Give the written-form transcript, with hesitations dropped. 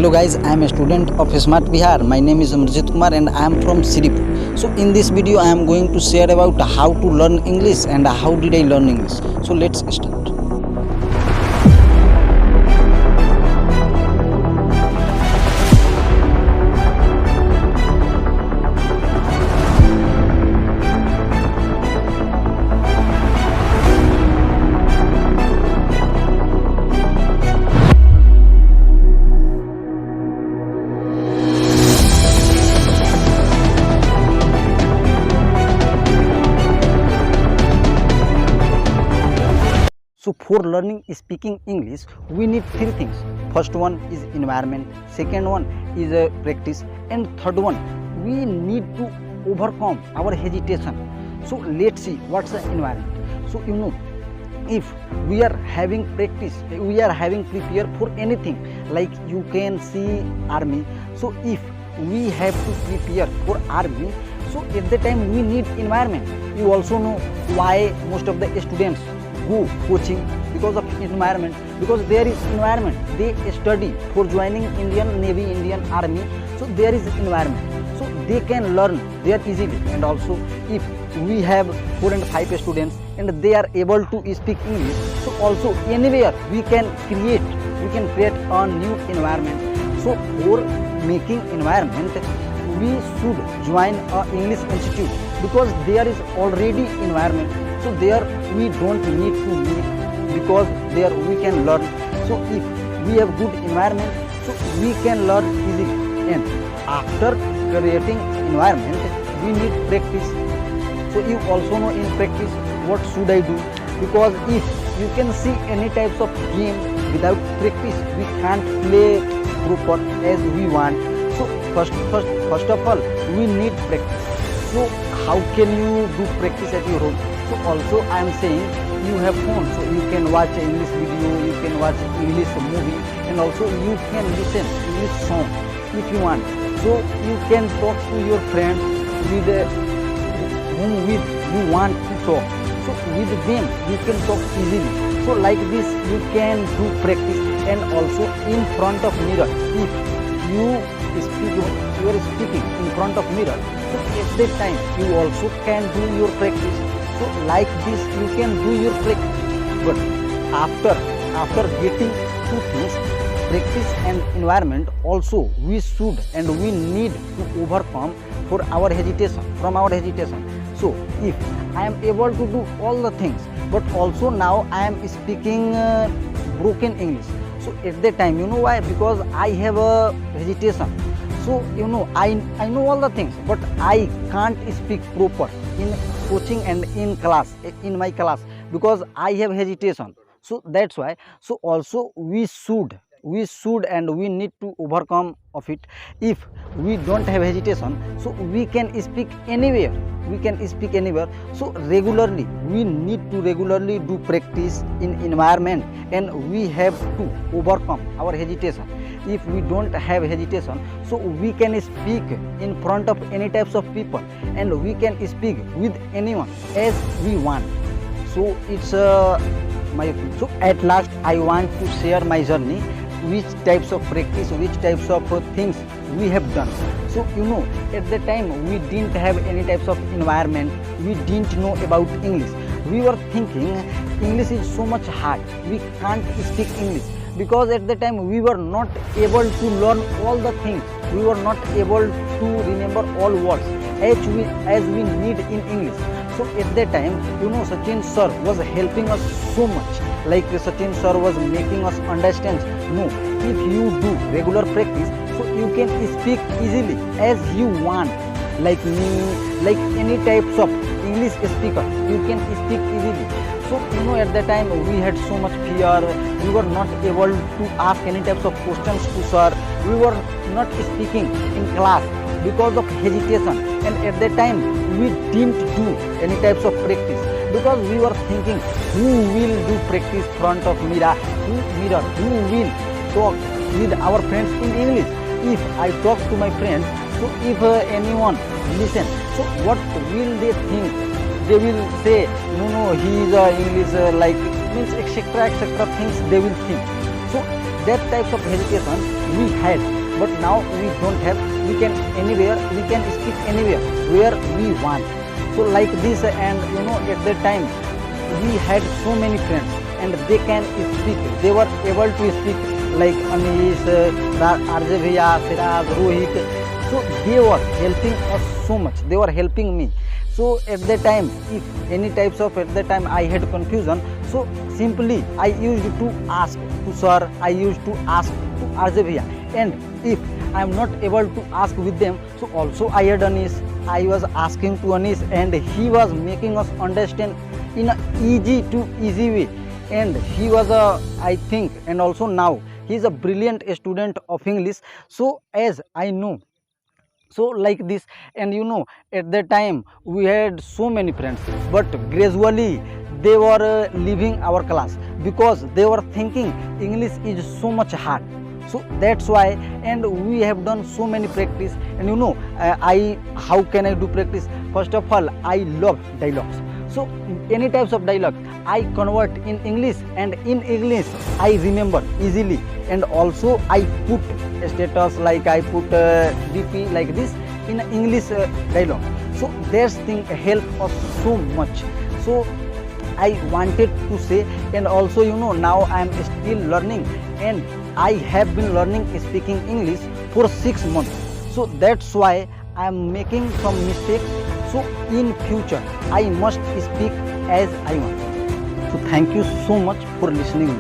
Hello guys, I am a student of Smart Bihar. My name is Amrjit Kumar and I am from Siripur. So in this video I am going to share about how to learn English and how did I learn English. So let's start. So for learning speaking English, we need three things. First one is environment, second one is practice, and third one, we need to overcome our hesitation. So let's see what's the environment. So if we are having practice, we are having prepare for anything, like you can see army. So if we have to prepare for army, so at the time we need environment. You also know why most of the students go coaching, because of environment, because there is environment. They study for joining Indian Navy, Indian Army, so there is environment, so they can learn there easily. And also if we have 4 and 5 students and they are able to speak English, so also anywhere we can create a new environment. So for making environment, we should join a English institute, because there is already environment. So there we don't need to make, because there we can learn. So if we have good environment, so we can learn easily. And after creating environment, we need practice. So you also know in practice what should I do, because if you can see any types of game without practice, we can't play proper as we want. So first of all, we need practice. So how can you do practice at your home? So also I am saying, you have phone, so you can watch English video, you can watch English movie, and also you can listen English song if you want. So you can talk to your friends with whom with you want to talk. So with them you can talk easily. So like this you can do practice. And also in front of mirror, if you are speaking in front of mirror, so at that time you also can do your practice. So like this you can do your practice. But after getting two things, practice and environment, also we should and we need to overcome from our hesitation. So if I am able to do all the things, but also now I am speaking broken English, so at that time, you know why? Because I have a hesitation. So I know all the things, but I can't speak proper in coaching and in my class, because I have hesitation. So that's why. So also we should and we need to overcome of it. If we don't have hesitation, so we can speak anywhere. So regularly we need to regularly do practice in environment, and we have to overcome our hesitation. If we don't have hesitation, so we can speak in front of any types of people, and we can speak with anyone as we want. So it's so at last I want to share my journey, which types of practice, which types of things we have done. So at the time we didn't have any types of environment, we didn't know about English. We were thinking English is so much hard, we can't speak English, because at the time we were not able to learn all the things, we were not able to remember all words as we need in English. So at that time, Sachin sir was helping us so much. Like Sachin sir was making us understand, no, if you do regular practice, so you can speak easily as you want. Like me, like any types of English speaker, you can speak easily. So at that time we had so much fear, we were not able to ask any types of questions to sir, we were not speaking in class because of hesitation. And at that time we didn't do any types of practice, because we were thinking, who will do practice front of mirror, who will talk with our friends in English. If I talk to my friends, so if anyone listen, so what will they think? They will say, no, he is English like means etc things they will think. So that types of hesitation we had, but now we don't have. We can anywhere, we can speak anywhere where we want. So like this, and you know, at that time we had so many friends and they can speak, they were able to speak, like Anish, RJ Bhaiya, Siraj, Rohit. So they were helping us so much, they were helping me. So at that time, if any types of, at that time I had confusion, so simply I used to ask to sir, I used to ask to RJ Bhaiya, and if I am not able to ask with them, so also I had Anish, I was asking to Anish, and he was making us understand in a easy way, and he was a, I think, and also now he is a brilliant student of English. So as I know, so like this, and you know, at that time we had so many friends, but gradually they were leaving our class because they were thinking English is so much hard. So that's why, and we have done so many practice, and you know, how can I do practice? First of all, I love dialogues. So any types of dialogue I convert in English, and in English I remember easily, and also I put status, like I put DP like this in English dialogue. So this thing help us so much. So I wanted to say, and also you know, now I am still learning, and I have been learning speaking English for 6 months. So that's why I am making some mistakes. So in future I must speak as I want. So thank you so much for listening.